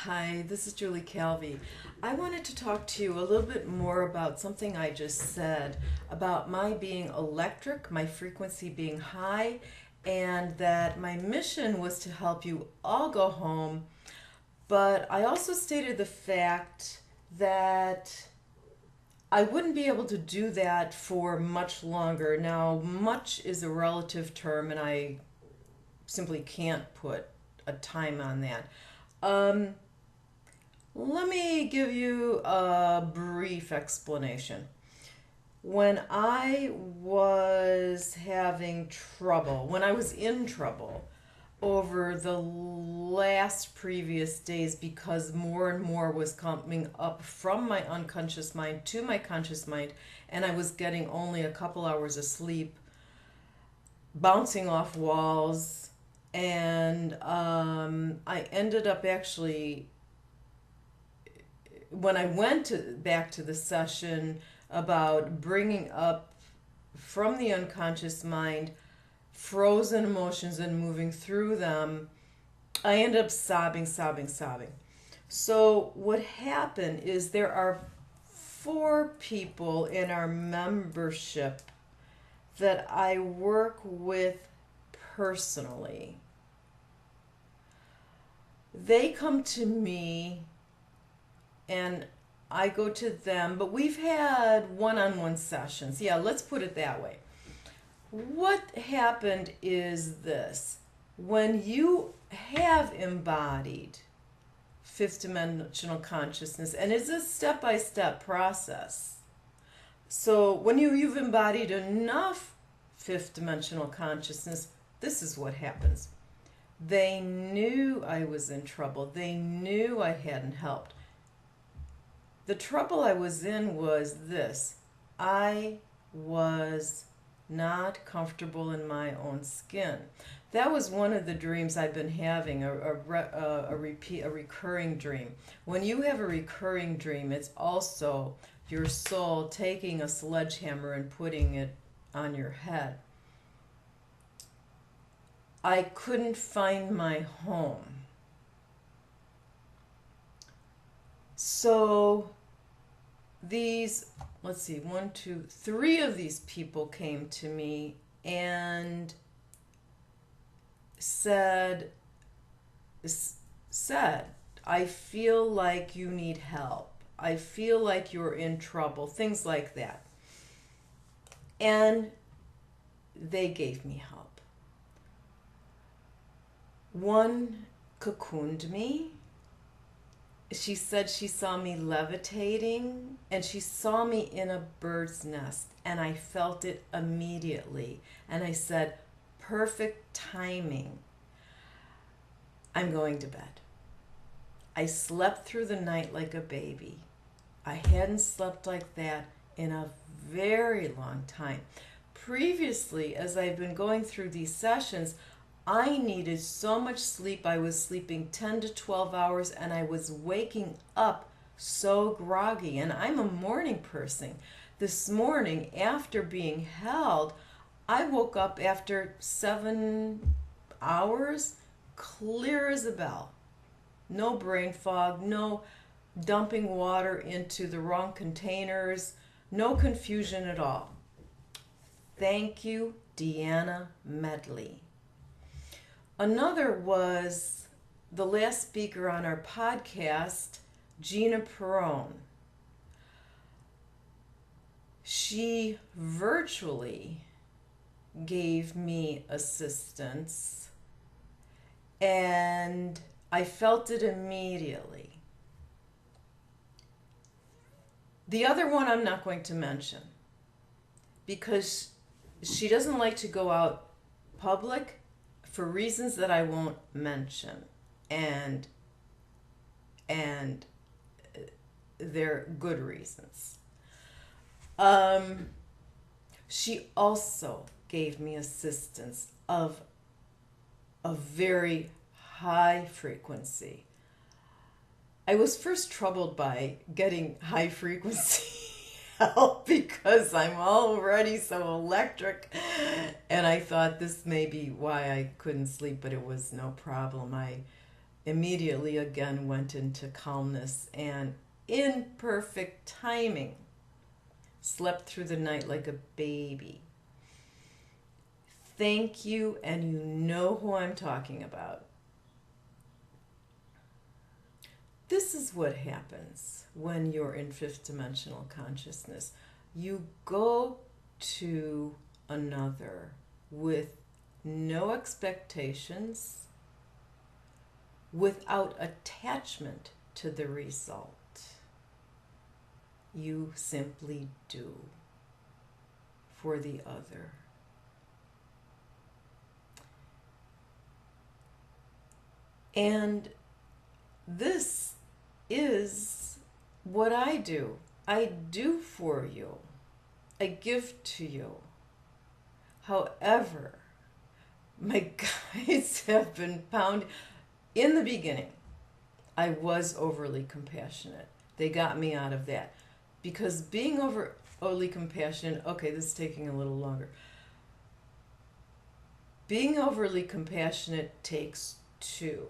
Hi, this is Julie Calvey. I wanted to talk to you a little bit more about something I just said about my being electric, my frequency being high, and that my mission was to help you all go home. But I also stated the fact that I wouldn't be able to do that for much longer. Now, much is a relative term, and I simply can't put a time on that. Um, Let me give you a brief explanation. When I was having trouble, when I was in trouble over the last previous days, because more and more was coming up from my unconscious mind to my conscious mind, and I was getting only a couple hours of sleep, bouncing off walls, and I ended up actually when I went back to the session about bringing up from the unconscious mind frozen emotions and moving through them, I ended up sobbing, sobbing, sobbing. So, what happened is there are four people in our membership that I work with personally. They come to me and I go to them, but we've had one on one sessions. Yeah, let's put it that way. What happened is this: when you have embodied fifth dimensional consciousness, and it's a step by step process. So, when you've embodied enough fifth dimensional consciousness, this is what happens. They knew I was in trouble, they knew I hadn't helped. The trouble I was in was this: I was not comfortable in my own skin. That was one of the dreams I've been having, a recurring dream. When you have a recurring dream, it's also your soul taking a sledgehammer and putting it on your head. I couldn't find my home. So these, let's see, one, two, three of these people came to me and said, I feel like you need help. I feel like you're in trouble, things like that. And they gave me help. One cocooned me. She said she saw me levitating and she saw me in a bird's nest, and I felt it immediately. And I said, perfect timing. I'm going to bed. I slept through the night like a baby. I hadn't slept like that in a very long time. Previously, as I've been going through these sessions, I needed so much sleep. I was sleeping 10 to 12 hours and I was waking up so groggy. And I'm a morning person. This morning, after being held, I woke up after 7 hours, clear as a bell. No brain fog, no dumping water into the wrong containers, no confusion at all. Thank you, Deanna Medley. Another was the last speaker on our podcast, Gina Perone. She virtually gave me assistance, and I felt it immediately. The other one I'm not going to mention because she doesn't like to go out public for reasons that I won't mention, and they're good reasons. She also gave me assistance of a very high frequency. I was first troubled by getting high frequency help because I'm already so electric, and I thought this may be why I couldn't sleep, but it was no problem. immediately again went into calmness and in perfect timing slept through the night like a baby. Thank you, and you know who I'm talking about. This is what happens when you're in fifth dimensional consciousness. You go to another with no expectations, without attachment to the result. You simply do for the other. And this is what I do. I do for you. I give to you. However, my guides have been pounding. In the beginning, I was overly compassionate. They got me out of that. Because being overly compassionate, okay, this is taking a little longer. Being overly compassionate takes two.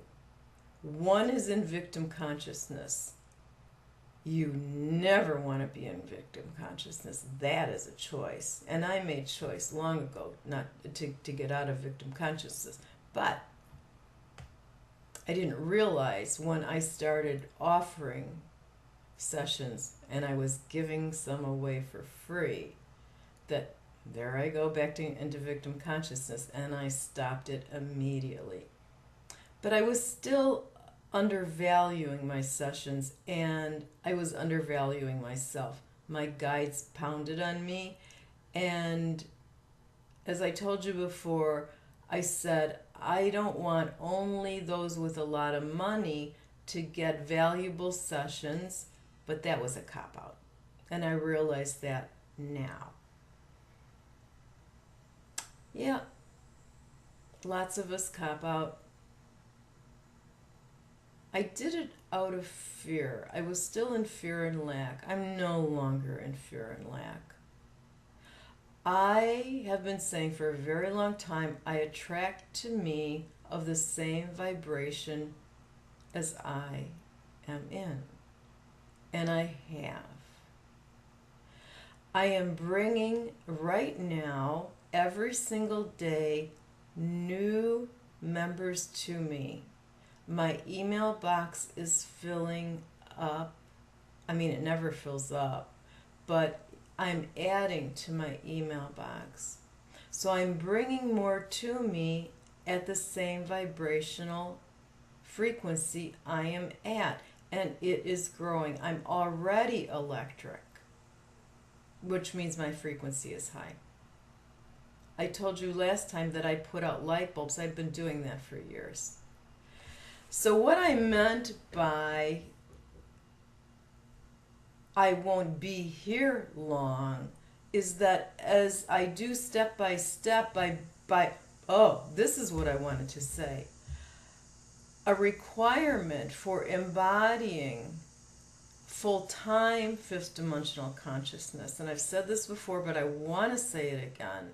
One is in victim consciousness. You never want to be in victim consciousness. That is a choice. And I made choice long ago not to get out of victim consciousness. But I didn't realize when I started offering sessions and I was giving some away for free that there I go back into victim consciousness, and I stopped it immediately. But I was still undervaluing my sessions, and I was undervaluing myself. My guides pounded on me, and as I told you before, I said, I don't want only those with a lot of money to get valuable sessions, but that was a cop-out. And I realize that now. Yeah, lots of us cop out. I did it out of fear. I was still in fear and lack. I'm no longer in fear and lack. I have been saying for a very long time, I attract to me of the same vibration as I am in. And I have. I am bringing right now, every single day, new members to me. My email box is filling up. I mean, it never fills up, but I'm adding to my email box. So I'm bringing more to me at the same vibrational frequency I am at, and it is growing. I'm already electric, which means my frequency is high. I told you last time that I put out light bulbs. I've been doing that for years. So what I meant by I won't be here long is that as I do step by step, this is what I wanted to say. A requirement for embodying full-time fifth dimensional consciousness, and I've said this before, but I want to say it again.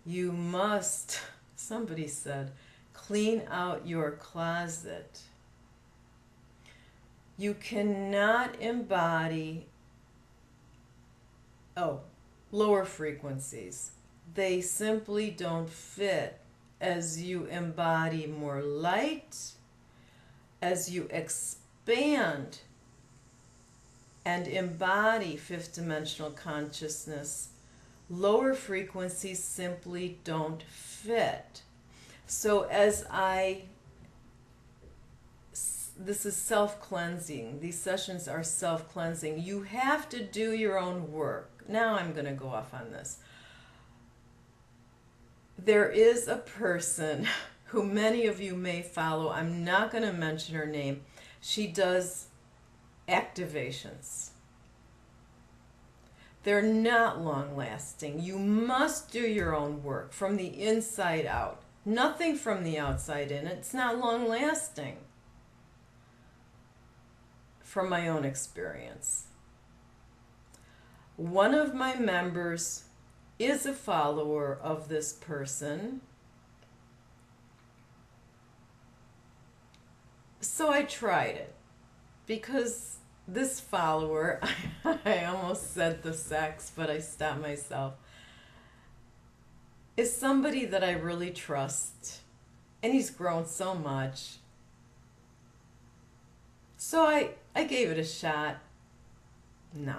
You must, somebody said, clean out your closet. You cannot embody, lower frequencies. They simply don't fit. As you embody more light, as you expand and embody fifth dimensional consciousness, lower frequencies simply don't fit. So this is self-cleansing. These sessions are self-cleansing. You have to do your own work. Now I'm going to go off on this. There is a person who many of you may follow. I'm not going to mention her name. She does activations. They're not long-lasting. You must do your own work from the inside out. Nothing from the outside in. It's not long-lasting. From my own experience. One of my members is a follower of this person. So I tried it because this follower, I almost said the sex, but I stopped myself, is somebody that I really trust. And he's grown so much. So I gave it a shot. No.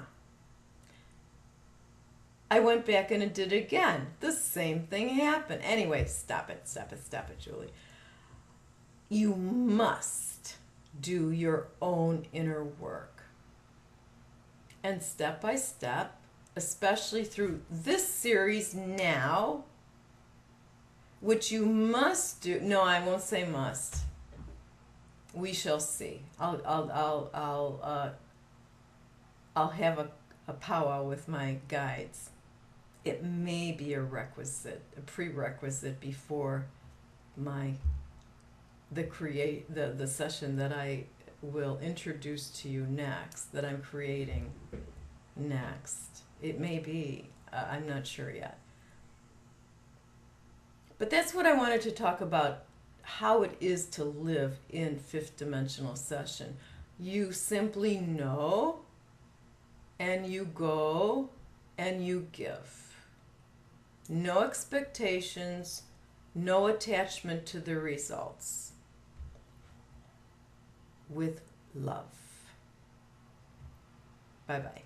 I went back and did it again. The same thing happened. Anyway, stop it, Julie. You must do your own inner work. And step by step, especially through this series now, which you must do. No, I won't say must. We shall see. I'll have a powwow with my guides. It may be a prerequisite before the session that I will introduce to you next, that I'm creating next. It may be. I'm not sure yet. But that's what I wanted to talk about, how it is to live in fifth dimensional session. You simply know, and you go, and you give. No expectations, no attachment to the results. With love. Bye-bye.